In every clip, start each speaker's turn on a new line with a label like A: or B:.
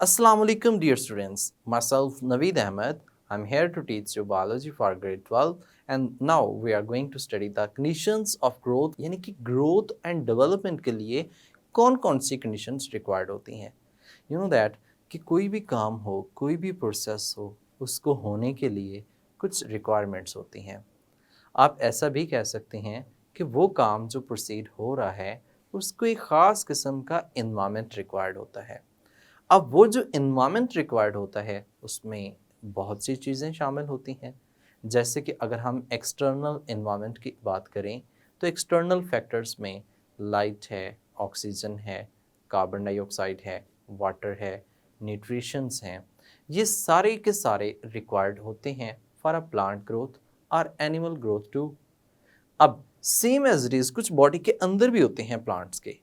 A: Assalamu alaikum dear students. Myself Naveed Ahmed. I'm here to teach you biology for grade 12 and now we are going to study the conditions of growth यानी कि growth and development के लिए कौन कौन सी conditions required होती हैं. You know that कि कोई भी काम हो, कोई भी process हो, उसको होने के लिए कुछ requirements होती हैं. आप ऐसा भी कह सकते हैं कि वो काम जो proceed हो रहा है उसको एक ख़ास किस्म का environment required होता है. अब वो जो इन्वायरमेंट रिक्वायर्ड होता है उसमें बहुत सी चीज़ें शामिल होती हैं. जैसे कि अगर हम एक्सटर्नल इन्वायरमेंट की बात करें तो एक्सटर्नल फैक्टर्स में लाइट है, ऑक्सीजन है, कार्बन डाइऑक्साइड है, वाटर है, न्यूट्रिशंस हैं. ये सारे के सारे रिक्वायर्ड होते हैं फॉर अ प्लांट ग्रोथ और एनिमल ग्रोथ टू. अब सेम एज इट इज़ कुछ बॉडी के अंदर भी होते हैं प्लांट्स के,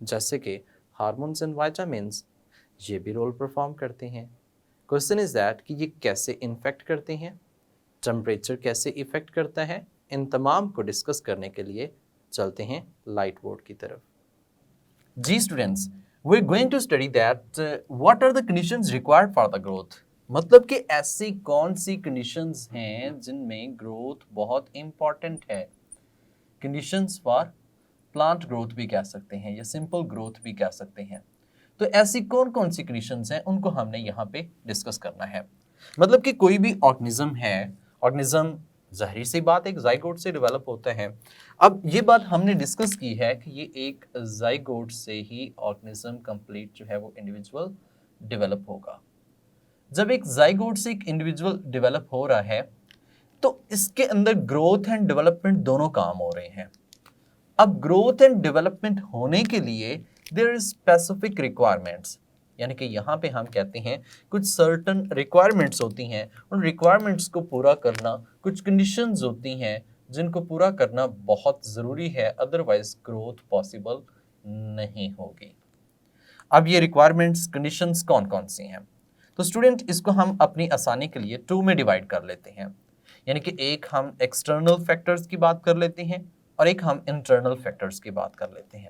A: जैसे कि हार्मोन्स एंड वाइटामिन्स, ये भी रोल परफॉर्म करते हैं. क्वेश्चन इज दैट कि ये कैसे इन्फेक्ट करते हैं, टेम्परेचर कैसे इफेक्ट करता है. इन तमाम को डिस्कस करने के लिए चलते हैं लाइट बोर्ड की तरफ. जी students, we are going to study that what are the conditions required for the growth. मतलब कि ऐसी कौन सी कंडीशंस हैं जिनमें ग्रोथ बहुत इंपॉर्टेंट है. कंडीशंस फॉर प्लांट ग्रोथ भी कह सकते हैं या सिंपल ग्रोथ भी कह सकते हैं. तो ऐसी कौन कौन सी कंडीशंस हैं उनको हमने यहाँ पे डिस्कस करना है. मतलब कि कोई भी ऑर्गेनिज्म है, ऑर्गेनिज्म ज़ाहिर सी बात एक जाइगोट से डेवलप होता है. अब ये बात हमने डिस्कस की है कि ये एक जाइगोट से ही ऑर्गेनिज्म कंप्लीट जो है वो इंडिविजुअल डेवलप होगा. जब एक जाइगोट से एक इंडिविजुअल डेवलप हो रहा है तो इसके अंदर ग्रोथ एंड डेवलपमेंट दोनों काम हो रहे हैं. अब ग्रोथ एंड डेवलपमेंट होने के लिए देयर इज स्पेसिफिक रिक्वायरमेंट्स, यानी कि यहाँ पे हम कहते हैं कुछ सर्टन रिक्वायरमेंट्स होती हैं. उन रिक्वायरमेंट्स को पूरा करना, कुछ कंडीशंस होती हैं जिनको पूरा करना बहुत ज़रूरी है, अदरवाइज ग्रोथ पॉसिबल नहीं होगी. अब ये रिक्वायरमेंट्स कंडीशंस कौन कौन सी हैं. तो स्टूडेंट इसको हम अपनी आसानी के लिए टू में डिवाइड कर लेते हैं. यानी कि एक हम एक्सटर्नल फैक्टर्स की बात कर लेते हैं और एक हम इंटरनल फैक्टर्स की बात कर लेते हैं.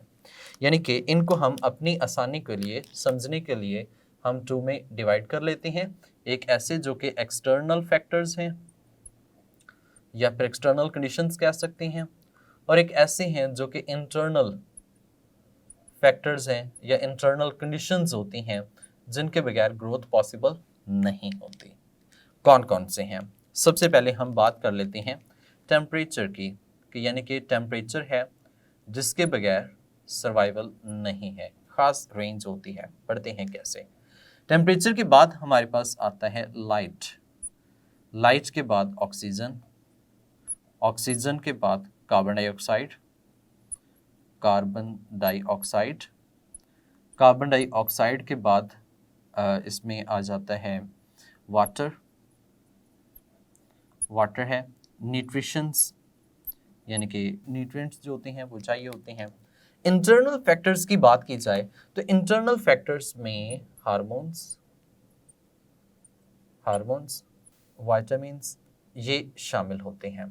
A: यानी कि इनको हम अपनी आसानी के लिए समझने के लिए हम टू में डिवाइड कर लेते हैं. एक ऐसे जो कि एक्सटर्नल फैक्टर्स हैं या फिर एक्सटर्नल कंडीशंस कह सकते हैं, और एक ऐसे हैं जो कि इंटरनल फैक्टर्स हैं या इंटरनल कंडीशंस होती हैं जिनके बगैर ग्रोथ पॉसिबल नहीं होती. कौन कौन से हैं. सबसे पहले हम बात कर लेते हैं टेम्परेचर की, कि यानी कि टेम्परेचर है जिसके बगैर सर्वाइवल नहीं है. खास रेंज होती है. पढ़ते हैं कैसे. टेम्परेचर के बाद हमारे पास आता है लाइट, लाइट के बाद ऑक्सीजन, ऑक्सीजन के बाद carbon dioxide, carbon dioxide, carbon dioxide के बाद इसमें आ जाता है वाटर, वाटर है, न्यूट्रिशंस यानी कि न्यूट्रिएंट्स जो होते हैं वो चाहिए होते हैं. इंटरनल फैक्टर्स की बात की जाए तो इंटरनल फैक्टर्स में हार्मोन्स, हार्मोन्स, विटामिन्स ये शामिल होते हैं.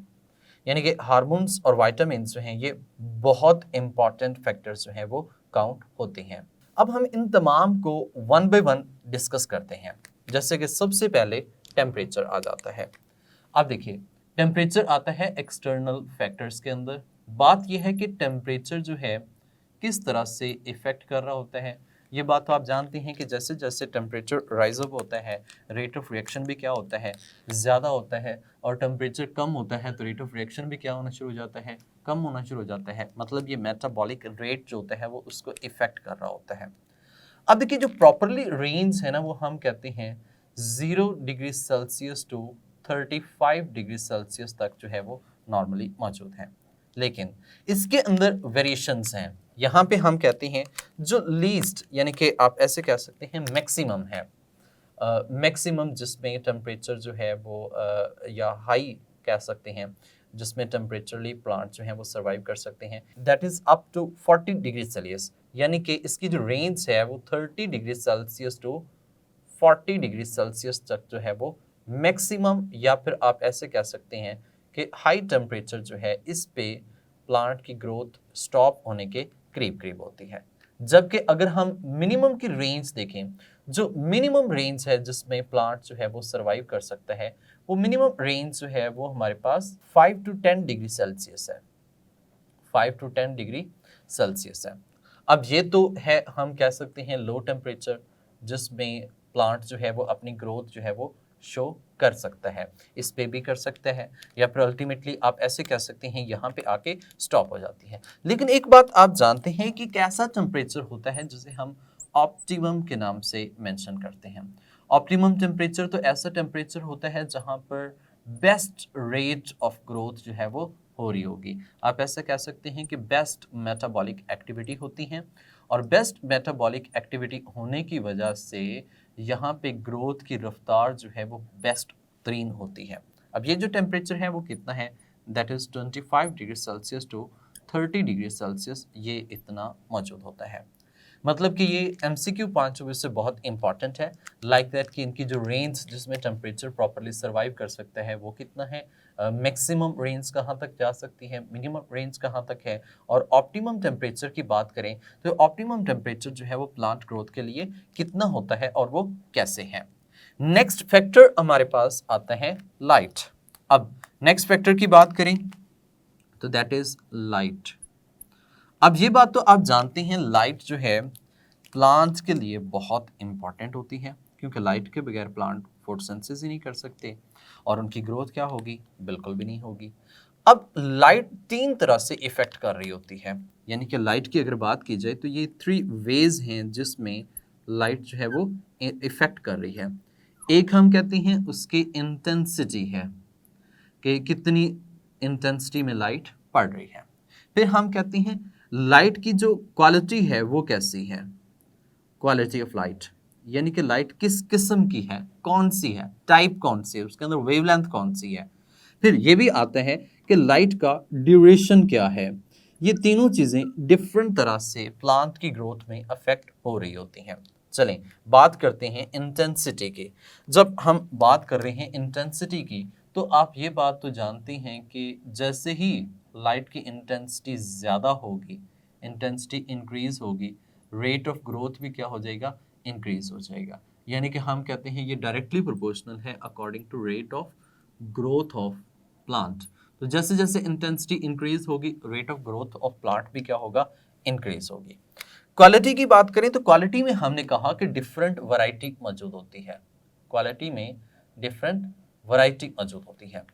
A: यानी कि हार्मोन्स और विटामिन्स जो हैं ये बहुत इंपॉर्टेंट फैक्टर्स जो हैं वो काउंट होते हैं. अब हम इन तमाम को वन बाय वन डिस्कस करते हैं. जैसे कि सबसे पहले टेम्परेचर आ जाता है. अब देखिए टेम्परेचर आता है एक्सटर्नल फैक्टर्स के अंदर. बात यह है कि टेम्परेचर जो है किस तरह से इफ़ेक्ट कर रहा होता है. ये बात तो आप जानते हैं कि जैसे जैसे टेम्परेचर राइज अप होता है रेट ऑफ रिएक्शन भी क्या होता है, ज़्यादा होता है. और टेम्परेचर कम होता है तो रेट ऑफ रिएक्शन भी क्या होना शुरू हो जाता है, कम होना शुरू हो जाता है. मतलब ये मेटाबॉलिक रेट जो होता है वो उसको इफ़ेक्ट कर रहा होता है. अब देखिए जो प्रॉपरली रेंज है ना वो हम कहते हैं 0 degree Celsius to 35 degree Celsius तक जो है वो नॉर्मली मौजूद है. लेकिन इसके अंदर वेरिएशंस हैं. यहाँ पे हम कहते हैं जो लीस्ट यानी कि आप ऐसे कह सकते हैं मैक्सिमम है. मैक्सिमम जिसमें टेम्परेचर जो है वो या हाई कह सकते हैं जिसमें टेम्परेचरली प्लांट जो हैं वो सर्वाइव कर सकते हैं, that is up to 40 degree Celsius. यानी कि इसकी जो रेंज है वो 30 degree Celsius to 40 degree Celsius तक जो है वो मैक्सिमम, या फिर आप ऐसे कह सकते हैं कि हाई टेम्परेचर जो है इस पे प्लांट की ग्रोथ स्टॉप होने के करीब करीब होती है.
B: जबकि अगर हम मिनिमम की रेंज देखें, जो मिनिमम रेंज है जिसमें प्लांट जो है वो सरवाइव कर सकता है, वो मिनिमम रेंज जो है वो हमारे पास 5 टू 10 डिग्री सेल्सियस है, 5 टू 10 डिग्री सेल्सियस है। अब ये तो है, हम कह सकते हैं लो टेम्परेचर, जिसमें प्लांट जो है वो अपनी ग्रोथ जो है वो शो कर सकता है, इस पे भी कर सकता है, या फिर अल्टीमेटली आप ऐसे कह सकते हैं यहाँ पे आके स्टॉप हो जाती है। लेकिन एक बात आप जानते हैं कि कैसा टेम्परेचर होता है जिसे हम ऑप्टिमम के नाम से मेंशन करते हैं। ऑप्टिमम टेम्परेचर तो ऐसा टेम्परेचर होता है जहाँ पर बेस्ट रेट ऑफ ग्रोथ जो है वो हो रही होगी। आप ऐसा कह सकते हैं कि बेस्ट मेटाबॉलिक एक्टिविटी होती है, और बेस्ट मेटाबॉलिक एक्टिविटी होने की वजह से यहाँ पे ग्रोथ की रफ्तार जो है वो बेस्ट तरीन होती है। अब ये जो टेम्परेचर है वो कितना है, that is 25 degree Celsius to 30 degree Celsius, ये इतना मौजूद होता है। मतलब कि ये MCQ 5 से बहुत इंपॉर्टेंट है, लाइक दैट कि इनकी जो रेंज जिसमें टेम्परेचर प्रॉपरली सर्वाइव कर सकता है वो कितना है, मैक्सिमम रेंज कहाँ तक जा सकती है, मिनिमम रेंज कहाँ तक है, और ऑप्टिमम टेम्परेचर की बात करें तो ऑप्टिमम टेम्परेचर जो है वो प्लांट ग्रोथ के लिए कितना होता है और वो कैसे है। नेक्स्ट फैक्टर हमारे पास आता है लाइट। अब नेक्स्ट फैक्टर की बात करें तो दैट इज लाइट। अब ये बात तो आप जानते हैं, लाइट जो है प्लांट्स के लिए बहुत इंपॉर्टेंट होती है, क्योंकि लाइट के बगैर प्लांट फोटोसिंथेसिस ही नहीं कर सकते, और उनकी ग्रोथ क्या होगी, बिल्कुल भी नहीं होगी। अब लाइट तीन तरह से इफेक्ट कर रही होती है, यानी कि लाइट की अगर बात की जाए तो ये 3 वेज हैं जिसमें लाइट जो है वो इफेक्ट कर रही है। एक हम कहते हैं उसकी इंटेंसिटी है, कि कितनी इंटेंसिटी में लाइट पड़ रही है। फिर हम कहते हैं लाइट की जो क्वालिटी है वो कैसी है, क्वालिटी ऑफ लाइट, यानी कि लाइट किस किस्म की है, कौन सी है, टाइप कौन सी है, उसके अंदर वेवलेंथ कौन सी है। फिर ये भी आता है कि लाइट का ड्यूरेशन क्या है। ये तीनों चीज़ें डिफरेंट तरह से प्लांट की ग्रोथ में अफेक्ट हो रही होती हैं। चलें बात करते हैं इंटेंसिटी की। जब हम बात कर रहे हैं इंटेंसिटी की, तो आप ये बात तो जानते हैं कि जैसे ही लाइट की इंटेंसिटी ज़्यादा होगी, इंटेंसिटी इंक्रीज होगी, रेट ऑफ ग्रोथ भी क्या हो जाएगा, इंक्रीज हो जाएगा। यानी कि हम कहते हैं ये डायरेक्टली प्रोपोर्शनल है according to rate of growth of plant. तो जैसे जैसे इंटेंसिटी इंक्रीज होगी, rate of growth of plant भी क्या होगा, इंक्रीज होगी। क्वालिटी की बात करें तो क्वालिटी में हमने कहा कि डिफरेंट वैरायटी मौजूद होती है, क्वालिटी में डिफरेंट वैरायटी मौजूद होती है।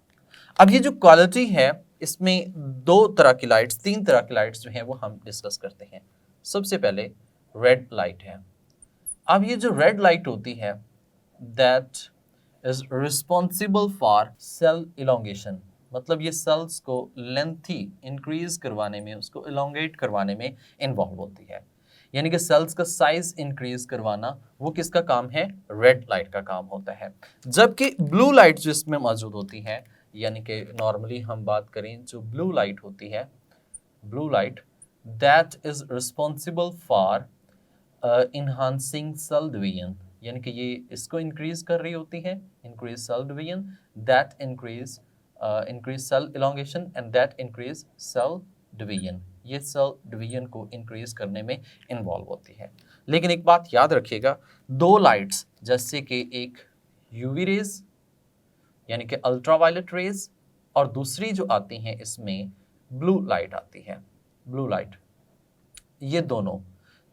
B: अब ये जो क्वालिटी है इसमें दो तरह की लाइट्स, तीन तरह की लाइट्स जो हैं वो हम डिस्कस करते हैं। सबसे पहले रेड लाइट है। अब ये जो रेड लाइट होती है that is responsible for sale elongation, मतलब ये सेल्स को लेंथी इंक्रीज करवाने में, उसको इलोंगेट करवाने में इन्वॉल्व होती है। यानी कि सेल्स का साइज इंक्रीज करवाना वो किसका काम है, रेड लाइट का काम होता है। जबकि ब्लू लाइट जो इसमें मौजूद होती है, यानी कि नॉर्मली हम बात करें जो ब्लू लाइट होती है, blue light that is responsible for enhancing cell division, यानी कि ये इसको इंक्रीज कर रही होती है, increase cell division, that increase cell elongation and that increase cell division, ये सेल डिवीजन को इंक्रीज करने में इन्वॉल्व होती है। लेकिन एक बात याद रखिएगा, दो लाइट्स जैसे कि एक यूवी रेज यानी कि अल्ट्रावायलेट रेज, और दूसरी जो आती हैं इसमें ब्लू लाइट आती है, ब्लू लाइट, ये दोनों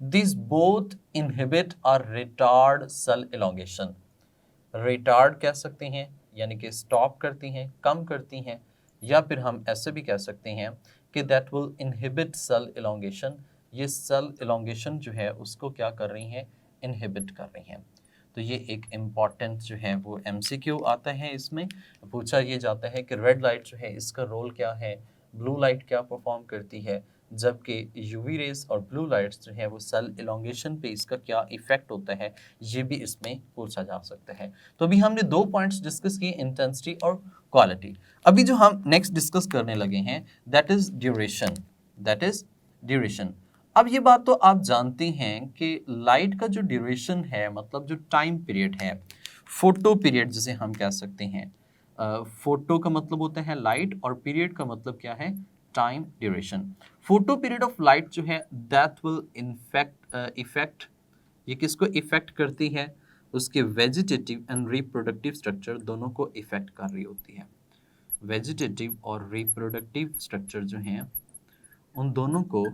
B: दिस बोथ इनहिबिट और रिटार्ड सेल इलोंगेशन। रिटार्ड कह सकते हैं यानी कि स्टॉप करती हैं, कम करती हैं, या फिर हम ऐसे भी कह सकते हैं कि that will inhibit cell elongation, ये सेल इलोंगेशन जो है उसको क्या कर रही हैं, इनहिबिट कर रही हैं। तो ये एक इम्पॉर्टेंट जो है वो MCQ आता है, इसमें पूछा ये जाता है कि रेड लाइट जो है इसका रोल क्या है, ब्लू लाइट क्या परफॉर्म करती है, जबकि यूवी रेस और ब्लू लाइट्स जो है वो सेल इलोंगेशन पे इसका क्या इफेक्ट होता है, ये भी इसमें पूछा जा सकता है। तो अभी हमने दो पॉइंट्स डिस्कस किए, इंटेंसिटी और क्वालिटी। अभी जो हम नेक्स्ट डिस्कस करने लगे हैं that is duration, that is duration. अब ये बात तो आप जानते हैं कि लाइट का जो ड्यूरेशन है, मतलब जो टाइम पीरियड है, फोटो पीरियड जिसे हम कह सकते हैं, फोटो का मतलब होता है लाइट और पीरियड का मतलब क्या है, time duration. Photo period of light जो है दैट विल इन्फेक्ट इफेक्ट, ये किसको इफेक्ट करती है? उसके वेजिटेटिव एंड रिप्रोडक्टिव स्ट्रक्चर दोनों को इफेक्ट कर रही होती है। वेजिटेटिव और रिप्रोडक्टिव स्ट्रक्चर जो हैं उन दोनों को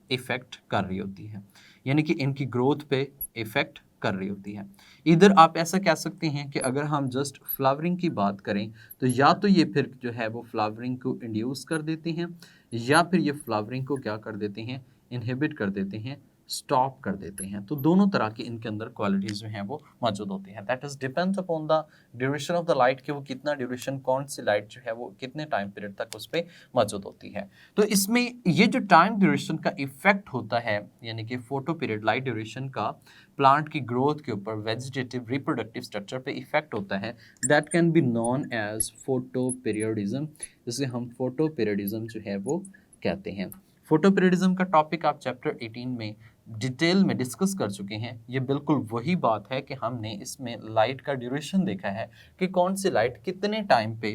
B: इफेक्ट कर रही होती है, यानी कि इनकी ग्रोथ पे इफेक्ट कर रही होती है। इधर आप ऐसा कह सकते हैं कि अगर हम जस्ट फ्लावरिंग की बात करें तो या तो ये फिर जो है वो फ्लावरिंग को इंड्यूस कर देते हैं, या फिर ये फ्लावरिंग को क्या कर देते हैं? इनहिबिट कर देते हैं, स्टॉप कर देते हैं। तो दोनों तरह की इनके अंदर क्वालिटीज जो हैं वो मौजूद होती हैं। That is depends upon the duration of the light, कि वो कितना ड्यूरेशन, कौन सी लाइट जो है वो कितने टाइम पीरियड तक उस पर मौजूद होती है। तो इसमें ये जो टाइम ड्यूरेशन का इफेक्ट होता है, यानी कि फोटो पीरियड, लाइट ड्यूरेशन का प्लांट की ग्रोथ के ऊपर वेजिटेटिव रिप्रोडक्टिव स्ट्रक्चर पे इफेक्ट होता है, that can be known as photoperiodism, जिसे हम फोटो पीरियडिज्म जो है वो कहते हैं। फोटो पीरियडिज्म का टॉपिक आप चैप्टर 18 में डिटेल में डिस्कस कर चुके हैं। ये बिल्कुल वही बात है कि हमने इसमें लाइट का ड्यूरेशन देखा है कि कौन सी लाइट कितने टाइम पे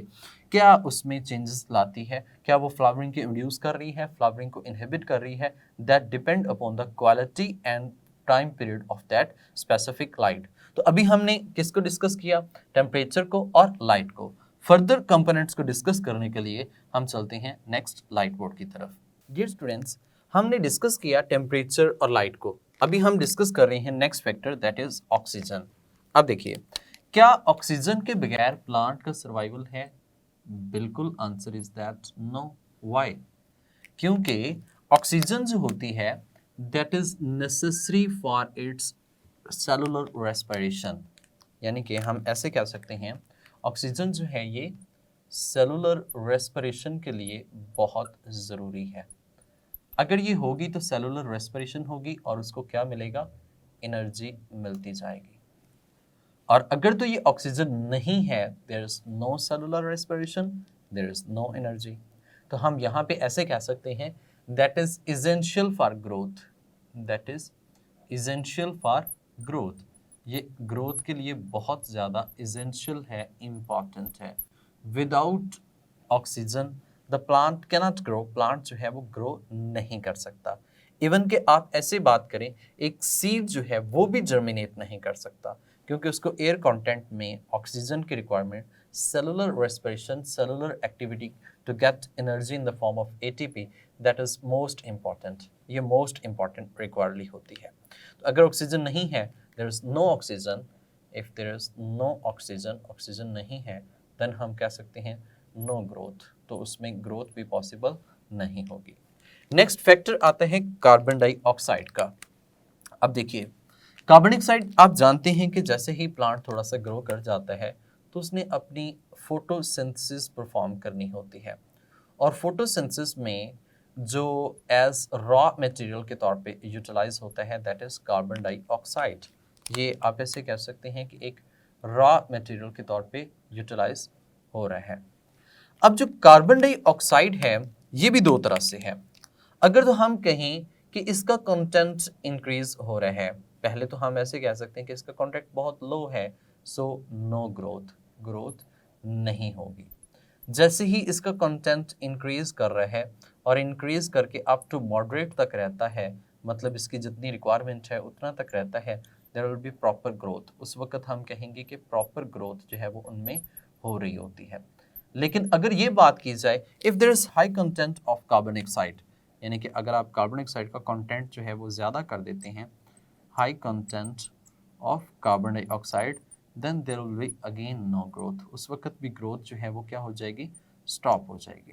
B: क्या उसमें चेंजेस लाती है, क्या वो फ्लावरिंग को इंड्यूस कर रही है, फ्लावरिंग को इनहिबिट कर रही है। That depend upon the quality and time period of that specific light. तो अभी हमने किसको डिस्कस किया? टेम्परेचर को और लाइट को। फर्दर कंपोनेंट्स को डिस्कस करने के लिए हम चलते हैं नेक्स्ट लाइट बोर्ड की तरफ। डियर स्टूडेंट्स, हमने डिस्कस किया टेम्परेचर और लाइट को। अभी हम डिस्कस कर रहे हैं next factor, that is oxygen. अब देखिए, क्या ऑक्सीजन के बगैर प्लांट का सर्वाइवल है? बिल्कुल, answer is that no. Why? क्योंकि ऑक्सीजन जो होती है that is necessary for its cellular respiration, यानी कि हम ऐसे कह सकते हैं ऑक्सीजन जो है ये सेलुलर रेस्पिरेशन के लिए बहुत ज़रूरी है। अगर ये होगी तो सेलुलर रेस्पिरेशन होगी और उसको क्या मिलेगा? एनर्जी मिलती जाएगी। और अगर तो ये ऑक्सीजन नहीं है, there is no cellular respiration, there is no energy. तो हम यहाँ पे ऐसे कह सकते हैं that is essential for growth, that is essential for growth. ये ग्रोथ के लिए बहुत ज़्यादा इसेंशियल है, इम्पॉर्टेंट है। Without oxygen the plant cannot grow, plant जो है वो ग्रो नहीं कर सकता। इवन कि आप ऐसे बात करें, एक सीड जो है वो भी जर्मिनेट नहीं कर सकता, क्योंकि उसको एयर कंटेंट में ऑक्सीजन की requirement, cellular respiration, cellular activity to get energy in the form of ATP, that is most important. ये मोस्ट इंपॉर्टेंट रिक्वायरली होती है। तो अगर ऑक्सीजन नहीं है, there is no oxygen, if there is no oxygen, oxygen नहीं है, देन हम कह सकते हैं नो ग्रोथ, तो उसमें ग्रोथ भी पॉसिबल नहीं होगी। नेक्स्ट फैक्टर आता है कार्बन डाइऑक्साइड का। अब देखिए, कार्बन डाइऑक्साइड आप जानते हैं कि जैसे ही प्लांट थोड़ा सा ग्रो कर जाता है तो उसने अपनी फोटोसिंथेसिस परफॉर्म करनी होती है, और फोटोसिंथेसिस में जो एज रॉ मटेरियल के तौर पे यूटिलाइज होता है दैट इज कार्बन डाइऑक्साइड। ये आप ऐसे कह सकते हैं कि एक रॉ मटेरियल के तौर पे यूटिलाइज हो रहा है। अब जो कार्बन डाइऑक्साइड है ये भी दो तरह से है। अगर तो हम कहें कि इसका कंटेंट इंक्रीज हो रहा है, पहले तो हम ऐसे कह सकते हैं कि इसका कंटेंट बहुत लो है, सो नो ग्रोथ, ग्रोथ नहीं होगी। जैसे ही इसका कंटेंट इंक्रीज कर रहा है और इंक्रीज करके अप टू मॉडरेट तक रहता है, मतलब इसकी जितनी रिक्वायरमेंट है उतना तक रहता है, there will be proper growth. उस वक्त हम कहेंगे कि प्रॉपर ग्रोथ जो है वो उनमें हो रही होती है। लेकिन अगर ये बात की जाए, if there is high content of carbon dioxide, यानी कि अगर आप कार्बन डाइऑक्साइड का कंटेंट जो है वो ज़्यादा कर देते हैं, high content of carbon dioxide, then there will be again no growth. उस वक्त भी ग्रोथ जो है वो क्या हो जाएगी? स्टॉप हो जाएगी।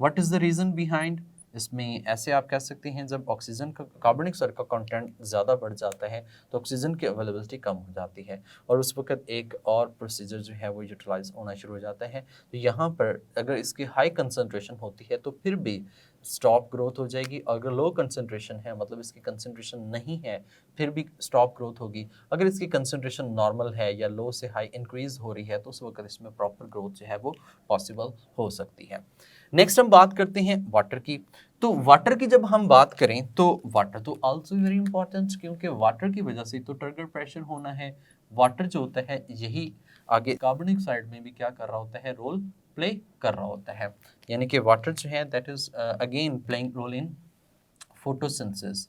B: What is the reason behind? इसमें ऐसे आप कह सकते हैं, जब ऑक्सीजन का, कार्बन डाइऑक्साइड का कंटेंट ज़्यादा बढ़ जाता है तो ऑक्सीजन की अवेलेबिलिटी कम हो जाती है, और उस वक्त एक और प्रोसीजर जो है वो यूटिलाइज होना शुरू हो जाता है। तो यहाँ पर अगर इसकी हाई कंसनट्रेशन होती है तो फिर भी स्टॉप ग्रोथ हो जाएगी। अगर लो कंसनट्रेशन है, मतलब इसकी कंसनट्रेशन नहीं है, फिर भी स्टॉप ग्रोथ होगी। अगर इसकी कंसनट्रेशन नॉर्मल है या लो से हाई इंक्रीज हो रही है तो उस वक्त इसमें प्रॉपर ग्रोथ जो है वो पॉसिबल हो सकती है। नेक्स्ट हम बात करते हैं वाटर की। तो वाटर की जब हम बात करें तो वाटर तो आल्सो वेरी इंपॉर्टेंट, क्योंकि वाटर की वजह से तो टर्गर प्रेशर होना है। वाटर जो होता है यही आगे कार्बन डाइऑक्साइड में भी क्या कर रहा होता है? रोल प्ले कर रहा होता है। यानी कि वाटर जो है that is again playing role in photosynthesis.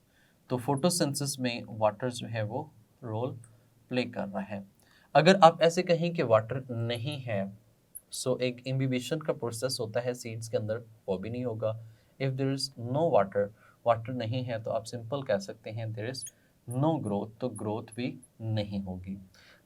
B: तो फोटोसिंथेसिस में वाटर जो है वो रोल प्ले कर रहा है। अगर आप ऐसे कहें कि वाटर नहीं है, सो एक इम्बिबिशन का प्रोसेस होता है सीड्स के अंदर, वो भी नहीं होगा। If there is no water, water नहीं है, तो आप सिंपल कह सकते हैं देयर इज नो ग्रोथ, तो ग्रोथ भी नहीं होगी।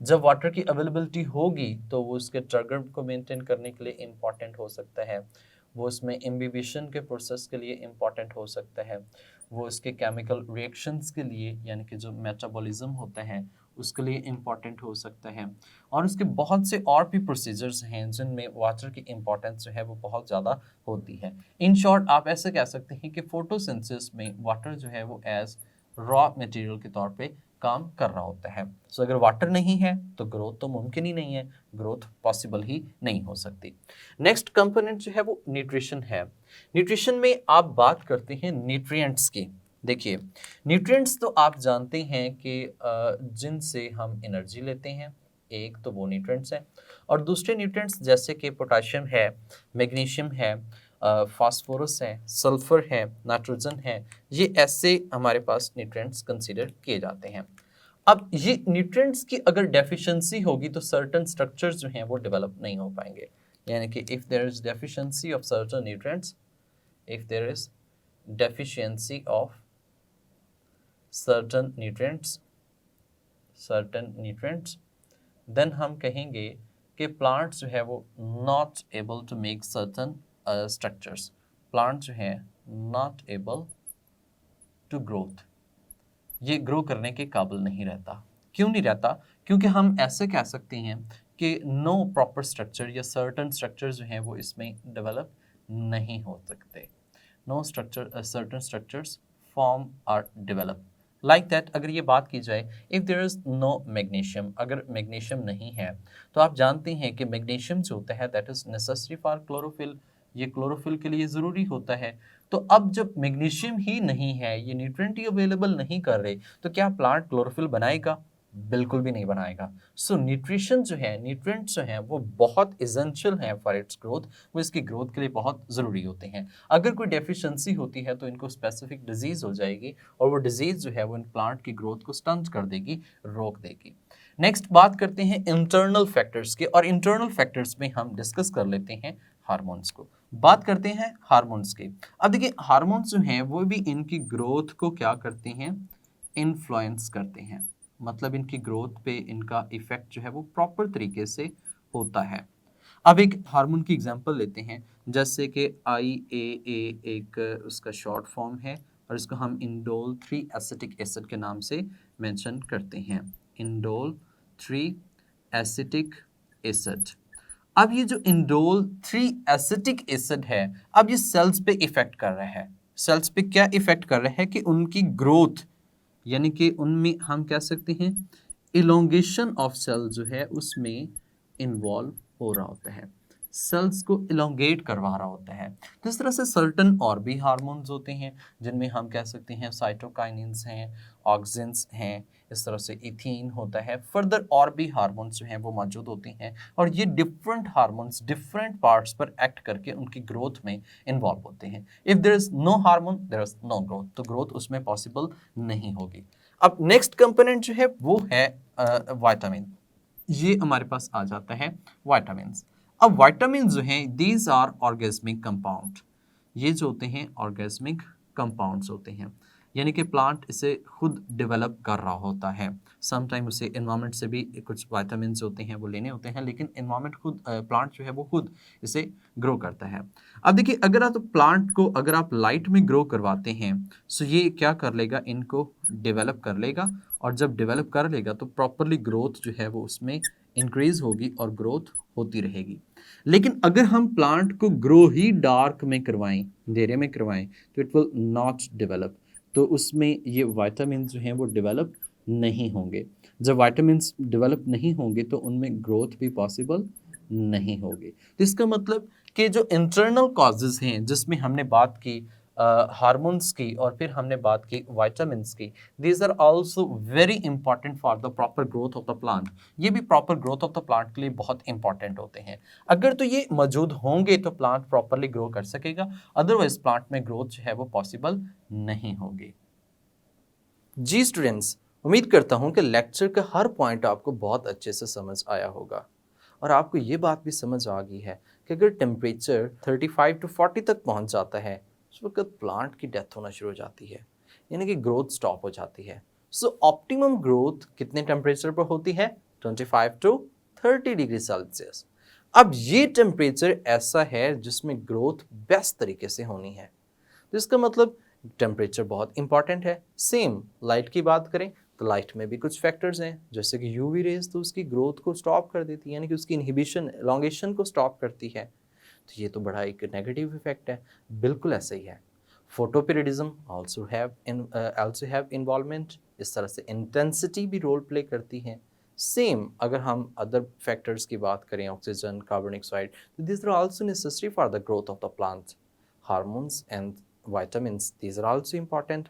B: जब वाटर की अवेलेबिलिटी होगी तो वो उसके ट्रिगर को मेंटेन करने के लिए इम्पॉर्टेंट हो सकता है, वो उसमें इम्बिबिशन के प्रोसेस के लिए इम्पॉर्टेंट हो सकता है, वो उसके केमिकल रिएक्शंस के लिए यानी कि जो मेटाबॉलिज्म होता है उसके लिए इम्पॉर्टेंट हो सकता है, और उसके बहुत से और भी प्रोसीजर्स हैं जिनमें वाटर की इम्पॉर्टेंस जो है वो बहुत ज़्यादा होती है। इन शॉर्ट आप ऐसे कह सकते हैं कि फोटोसिंथेसिस में वाटर जो है वो एज रॉ मटेरियल के तौर पे काम कर रहा होता है। सो अगर वाटर नहीं है तो ग्रोथ तो मुमकिन ही नहीं है, ग्रोथ पॉसिबल ही नहीं हो सकती। नेक्स्ट कंपोनेंट जो है वो न्यूट्रिशन है। न्यूट्रिशन में आप बात करते हैं न्यूट्रिएंट्स की। देखिए, न्यूट्रिएंट्स तो आप जानते हैं कि जिनसे हम एनर्जी लेते हैं, एक तो वो न्यूट्रिएंट्स हैं, और दूसरे न्यूट्रिएंट्स जैसे कि पोटाशियम है, मैग्नीशियम है, फास्फोरस है, सल्फर है, नाइट्रोजन है, ये ऐसे हमारे पास न्यूट्रिएंट्स कंसीडर किए जाते हैं। अब ये न्यूट्रिएंट्स की अगर डेफिशिएंसी होगी तो सर्टेन स्ट्रक्चर्स जो हैं वो डेवलप नहीं हो पाएंगे। यानी कि if there is deficiency of certain nutrients, if there is deficiency of certain nutrients, then हम कहेंगे कि plants जो है वो not able to make certain structures, plants जो है not able to growth, ये ग्रो करने के काबिल नहीं रहता। क्यों नहीं रहता? क्योंकि हम ऐसे कह सकते हैं कि नो प्रॉपर स्ट्रक्चर या सर्टन स्ट्रक्चर जो हैं वो इसमें डेवलप नहीं हो सकते। No structure, certain structures form are develop like that. अगर ये बात की जाए, if there is no magnesium, अगर मैग्नीशियम नहीं है तो आप जानते हैं कि मैग्नीशियम जो होता है that is necessary for chlorophyll, ये क्लोरोफिल के लिए ज़रूरी होता है। तो अब जब मैग्नीशियम ही नहीं है, ये न्यूट्रिएंट ही अवेलेबल नहीं कर रहे, तो क्या प्लांट क्लोरोफिल बनाएगा? बिल्कुल भी नहीं बनाएगा। सो न्यूट्रिशन जो है, न्यूट्रिएंट्स जो हैं वो बहुत एसेंशियल हैं फॉर इट्स ग्रोथ, वो इसकी ग्रोथ के लिए बहुत ज़रूरी होते हैं। अगर कोई डेफिशिएंसी होती है तो इनको स्पेसिफिक डिजीज़ हो जाएगी, और वो डिजीज़ जो है वो इन प्लांट की ग्रोथ को स्टंट कर देगी, रोक देगी। नेक्स्ट बात करते हैं इंटरनल फैक्टर्स के, और इंटरनल फैक्टर्स में हम डिस्कस कर लेते हैं हार्मोन्स को। बात करते हैं हार्मोन्स के। अब देखिए, हार्मोन्स जो हैं वो भी इनकी ग्रोथ को क्या करते हैं? इन्फ्लुएंस करते हैं। मतलब इनकी ग्रोथ पे इनका इफेक्ट जो है वो प्रॉपर तरीके से होता है। अब एक हार्मोन की एग्जांपल लेते हैं, जैसे कि IAA एक उसका शॉर्ट फॉर्म है, और इसको हम इंडोल 3 एसिटिक एसिड के नाम से मेंशन करते हैं। Indole 3 acetic acid. अब ये जो इंडोल 3 एसिटिक एसिड है, अब ये सेल्स पे इफेक्ट कर रहा है। सेल्स पे क्या इफेक्ट कर रहा है कि उनकी ग्रोथ, यानी कि उनमें हम कह सकते हैं इलोंगेशन ऑफ सेल जो है उसमें इन्वॉल्व हो रहा होता है, सेल्स को इलोंगेट करवा रहा होता है। तो इस तरह से सर्टन और भी हार्मोन्स होते हैं जिनमें हम कह सकते हैं साइटोकाइनिन्स हैं, ऑक्सिन्स हैं, इस तरह से इथीन होता है। फर्दर और भी हार्मोन्स जो हैं वो मौजूद होते हैं, और ये डिफरेंट हार्मोन्स डिफरेंट पार्ट्स पर एक्ट करके उनकी ग्रोथ में इन्वॉल्व होते हैं। If there is no hormone there is no growth, तो ग्रोथ उसमें पॉसिबल नहीं होगी। अब नेक्स्ट कंपोनेंट जो है वो है विटामिन। ये हमारे पास आ जाता है विटामिन। अब विटामिन जो हैं दीज आर ऑर्गेस्मिक कंपाउंड, ये जो होते हैं ऑर्गेस्मिक कंपाउंड्स होते हैं, यानी कि प्लांट इसे खुद डेवलप कर रहा होता है। समटाइम उसे एनवायरनमेंट से भी कुछ विटामिन होते हैं वो लेने होते हैं, लेकिन एनवायरनमेंट खुद प्लांट जो है वो खुद इसे ग्रो करता है। अब देखिए, अगर आप प्लांट को अगर आप लाइट में ग्रो करवाते हैं, सो ये क्या कर लेगा? इनको डेवलप कर लेगा, और जब डेवलप कर लेगा तो प्रॉपरली ग्रोथ जो है वो उसमें इंक्रीज होगी और ग्रोथ होती रहेगी। लेकिन अगर हम प्लांट को ग्रो ही डार्क में करवाएं, अंधेरे में करवाएं, तो इट विल नॉट डेवलप, तो उसमें ये विटामिन जो हैं वो डेवलप नहीं होंगे। जब विटामिन्स डेवलप नहीं होंगे तो उनमें ग्रोथ भी पॉसिबल नहीं होगी। तो इसका मतलब कि जो इंटरनल कॉजेज़ हैं जिसमें हमने बात की हार्मोन्स की, और फिर हमने बात की विटामिन्स की, these are also very important for the proper growth of the plant. ये भी proper growth of the plant के लिए बहुत इंपॉर्टेंट होते हैं। अगर तो ये मौजूद होंगे तो प्लांट प्रॉपरली ग्रो कर सकेगा, अदरवाइज प्लांट में ग्रोथ जो है वो पॉसिबल नहीं होगी।
A: जी स्टूडेंट्स, उम्मीद करता हूँ कि लेक्चर का हर पॉइंट आपको बहुत अच्छे से समझ आया होगा और आपको ये बात भी समझ आ गई है कि अगर टेम्परेचर 35 टू 40 तक पहुँच जाता है उस वक्त प्लांट की डेथ होना शुरू हो जाती है, यानी कि ग्रोथ स्टॉप हो जाती है। सो ऑप्टिमम ग्रोथ कितने टेम्परेचर पर होती है? 25 टू 30 डिग्री सेल्सियस। अब ये टेम्परेचर ऐसा है जिसमें ग्रोथ बेस्ट तरीके से होनी है, तो इसका मतलब टेम्परेचर बहुत इंपॉर्टेंट है। सेम लाइट की बात करें तो लाइट में भी कुछ फैक्टर्स हैं, जैसे कि यूवी रेज तो उसकी ग्रोथ को स्टॉप कर देती है, यानी कि उसकी इनहिबिशन एलोंगेशन को स्टॉप करती है। तो ये तो बड़ा एक नेगेटिव इफेक्ट है। बिल्कुल ऐसा ही है। फोटोपीरियडिज्म आल्सो हैव इन्वॉल्वमेंट, इस तरह से इंटेंसिटी भी रोल प्ले करती है। सेम अगर हम अदर फैक्टर्स की बात करें, ऑक्सीजन, कार्बन डाइऑक्साइड, तो this are also necessary for the growth of the plant. Hormones and vitamins, these are also important.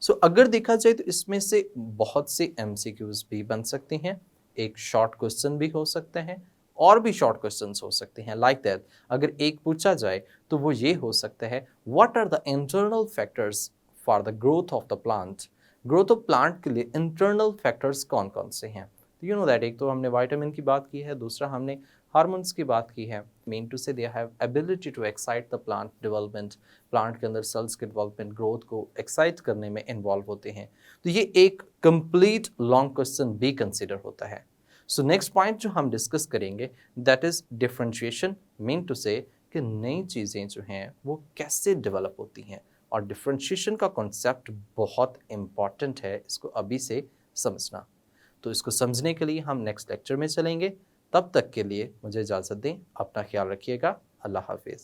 A: So अगर देखा जाए तो इसमें से बहुत से MCQs भी बन सकते हैं, एक शॉर्ट क्वेश्चन भी हो सकते हैं और भी शॉर्ट क्वेश्चंस हो सकते हैं लाइक दैट। अगर एक पूछा जाए तो वो ये हो सकता है, what are the internal factors for the growth of the plant. Growth of plant के लिए इंटरनल फैक्टर्स कौन कौन से हैं? तो यू नो दैट, एक तो हमने वाइटामिन की बात की है, दूसरा हमने हार्मोन्स की बात की है। Mean to say they have ability to excite the plant development, plant के अंदर सेल्स के डेवलपमेंट ग्रोथ को एक्साइट करने में इन्वॉल्व होते हैं। तो ये एक कंप्लीट लॉन्ग क्वेश्चन भी कंसिडर होता है। सो नेक्स्ट पॉइंट जो हम डिस्कस करेंगे that is differentiation. Mean to say कि नई चीज़ें जो हैं वो कैसे डेवलप होती हैं, और डिफरेंशिएशन का कॉन्सेप्ट बहुत इंपॉर्टेंट है, इसको अभी से समझना। तो इसको समझने के लिए हम नेक्स्ट लेक्चर में चलेंगे। तब तक के लिए मुझे इजाज़त दें, अपना ख्याल रखिएगा। अल्लाह हाफिज़।